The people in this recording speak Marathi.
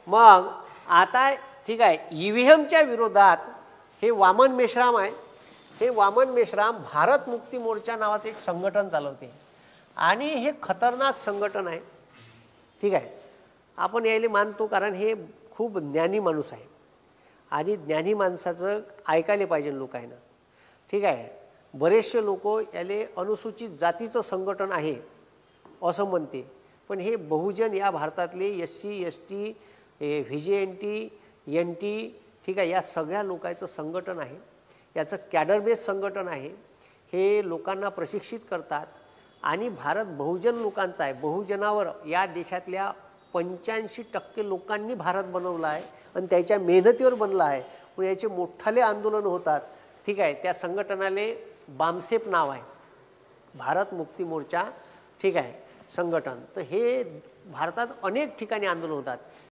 मग आता ठीक आहे, ईव्हीएमच्या विरोधात हे वामन मेश्राम आहे. हे वामन मेश्राम भारत मुक्ती मोर्चा नावाचं एक संघटन चालवते आणि हे खतरनाक संघटन आहे. ठीक आहे, आपण यायला मानतो कारण हे खूप ज्ञानी माणूस आहे आणि ज्ञानी माणसाचं ऐकायला पाहिजे लोकांना. ठीक आहे, बरेचसे लोक याले अनुसूचित जातीचं संघटन आहे असं म्हणते, पण हे बहुजन या भारतातले SC ST VJNT NT ठीक आहे या सगळ्या लोकांचं संघटन आहे. याचं कॅडर बेस संघटन आहे. हे लोकांना प्रशिक्षित करतात आणि भारत बहुजन लोकांचा आहे. बहुजनावर या देशातल्या 85% लोकांनी भारत बनवला आहे आणि त्याच्या मेहनतीवर बनला आहे. पण याचे मोठाले आंदोलन होतात. ठीक आहे, त्या संघटनाले बामसेप नाव आहे, भारत मुक्ती मोर्चा. ठीक आहे संघटन. तर हे भारतात अनेक ठिकाणी आंदोलन होतात.